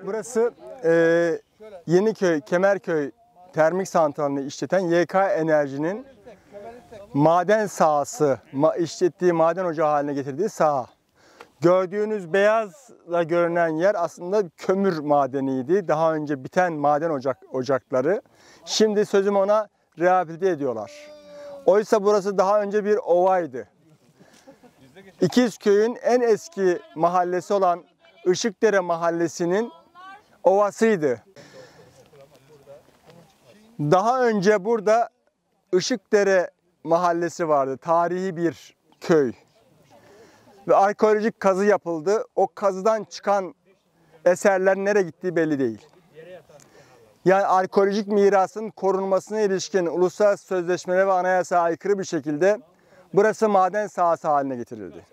Burası Yeniköy, Kemerköy Termik Santrali'ni işleten YK Enerji'nin maden sahası, işlettiği maden ocağı haline getirdiği saha. Gördüğünüz beyazla görünen yer aslında kömür madeniydi. Daha önce biten maden ocakları. Şimdi sözüm ona rehabilite ediyorlar. Oysa burası daha önce bir ovaydı. İkizköy'ün en eski mahallesi olan Işıkdere Mahallesi'nin ovasıydı. Daha önce burada Işıkdere Mahallesi vardı. Tarihi bir köy. Ve arkeolojik kazı yapıldı. O kazıdan çıkan eserler nereye gittiği belli değil. Yani arkeolojik mirasın korunmasına ilişkin uluslararası sözleşmelere ve anayasaya aykırı bir şekilde burası maden sahası haline getirildi.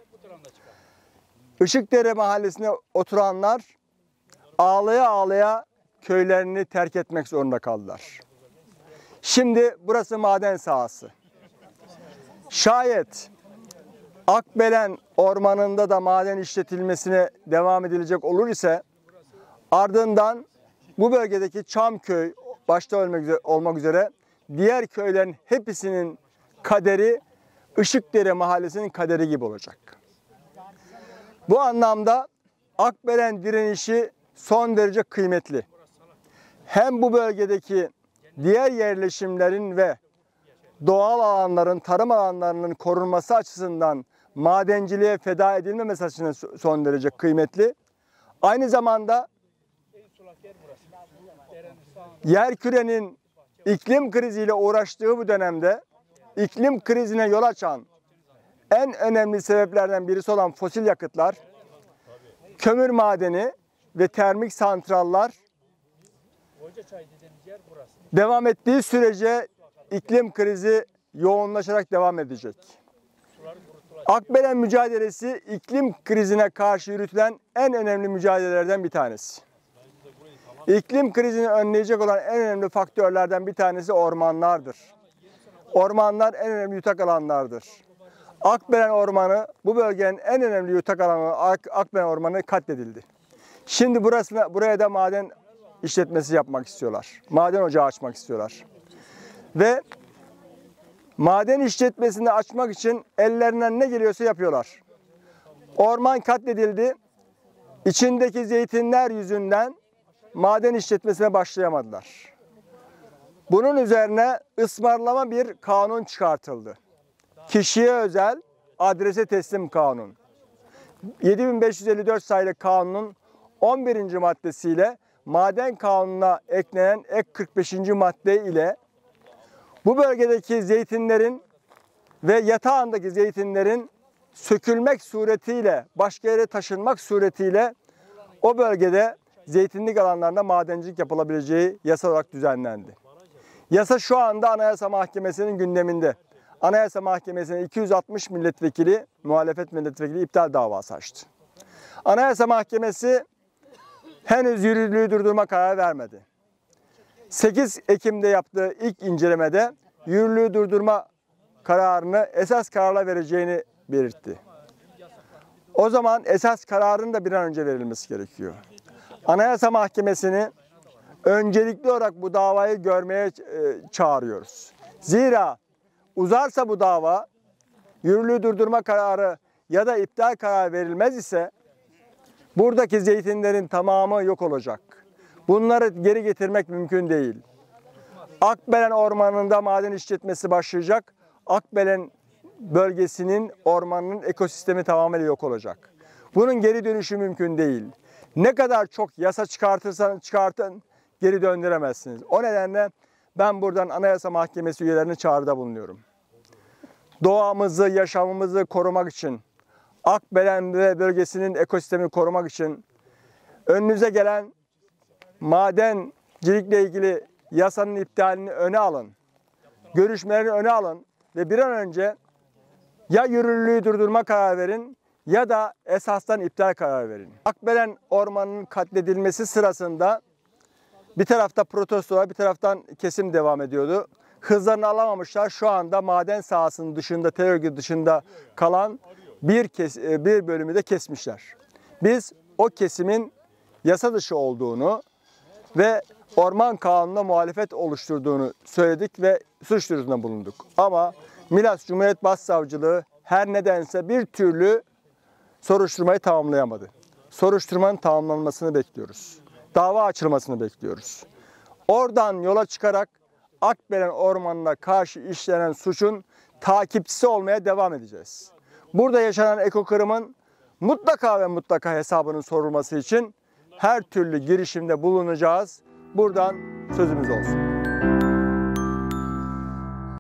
Işıkdere Mahallesi'ne oturanlar ağlaya ağlaya köylerini terk etmek zorunda kaldılar. Şimdi burası maden sahası. Şayet Akbelen Ormanı'nda da maden işletilmesine devam edilecek olur ise ardından bu bölgedeki Çamköy başta olmak üzere diğer köylerin hepsinin kaderi Işıkdere Mahallesi'nin kaderi gibi olacak. Bu anlamda Akbelen direnişi son derece kıymetli. Hem bu bölgedeki diğer yerleşimlerin ve doğal alanların, tarım alanlarının korunması açısından madenciliğe feda edilmemesi açısından son derece kıymetli. Aynı zamanda yerkürenin iklim kriziyle uğraştığı bu dönemde iklim krizine yol açan en önemli sebeplerden birisi olan fosil yakıtlar, kömür madeni ve termik santrallar devam ettiği sürece iklim krizi yoğunlaşarak devam edecek. Akbelen mücadelesi iklim krizine karşı yürütülen en önemli mücadelelerden bir tanesi. İklim krizini önleyecek olan en önemli faktörlerden bir tanesi ormanlardır. Ormanlar en önemli yutak alanlardır. Akbelen Ormanı, bu bölgenin en önemli yutak alanı Akbelen Ormanı katledildi. Şimdi buraya da maden işletmesi yapmak istiyorlar. Maden ocağı açmak istiyorlar. Ve maden işletmesini açmak için ellerinden ne geliyorsa yapıyorlar. Orman katledildi. İçindeki zeytinler yüzünden maden işletmesine başlayamadılar. Bunun üzerine ısmarlama bir kanun çıkartıldı. Kişiye özel adrese teslim kanun. 7554 sayılı kanunun 11. maddesiyle maden kanununa eklenen ek 45. madde ile bu bölgedeki zeytinlerin ve yatağındaki zeytinlerin sökülmek suretiyle, başka yere taşınmak suretiyle o bölgede zeytinlik alanlarında madencilik yapılabileceği yasa olarak düzenlendi. Yasa şu anda Anayasa Mahkemesi'nin gündeminde. Anayasa Mahkemesi'ne 260 milletvekili, muhalefet milletvekili iptal davası açtı. Anayasa Mahkemesi henüz yürürlüğü durdurma kararı vermedi. 8 Ekim'de yaptığı ilk incelemede yürürlüğü durdurma kararını esas kararla vereceğini belirtti. O zaman esas kararın da bir an önce verilmesi gerekiyor. Anayasa Mahkemesi'ni öncelikli olarak bu davayı görmeye çağırıyoruz. Zira uzarsa bu dava, yürürlüğü durdurma kararı ya da iptal kararı verilmez ise buradaki zeytinlerin tamamı yok olacak. Bunları geri getirmek mümkün değil. Akbelen Ormanı'nda maden işletmesi başlayacak. Akbelen bölgesinin, ormanının ekosistemi tamamen yok olacak. Bunun geri dönüşü mümkün değil. Ne kadar çok yasa çıkartırsanız çıkartın, geri döndüremezsiniz. O nedenle ben buradan Anayasa Mahkemesi üyelerine çağrıda bulunuyorum. Doğamızı, yaşamımızı korumak için, Akbelen bölgesinin ekosistemini korumak için önünüze gelen madencilikle ilgili yasanın iptalini öne alın. Görüşmelerini öne alın ve bir an önce ya yürürlüğü durdurma kararı verin ya da esastan iptal kararı verin. Akbelen Ormanı'nın katledilmesi sırasında bir tarafta protestolar, bir taraftan kesim devam ediyordu. Hızlarını alamamışlar. Şu anda maden sahasının dışında, terör örgütü dışında kalan bir bölümü de kesmişler. Biz o kesimin yasa dışı olduğunu ve Orman Kanunu'na muhalefet oluşturduğunu söyledik ve suç duyurusunda bulunduk. Ama Milas Cumhuriyet Başsavcılığı her nedense bir türlü soruşturmayı tamamlayamadı. Soruşturmanın tamamlanmasını bekliyoruz. Dava açılmasını bekliyoruz. Oradan yola çıkarak Akbelen Ormanı'na karşı işlenen suçun takipçisi olmaya devam edeceğiz. Burada yaşanan ekokırımın mutlaka ve mutlaka hesabının sorulması için her türlü girişimde bulunacağız. Buradan sözümüz olsun.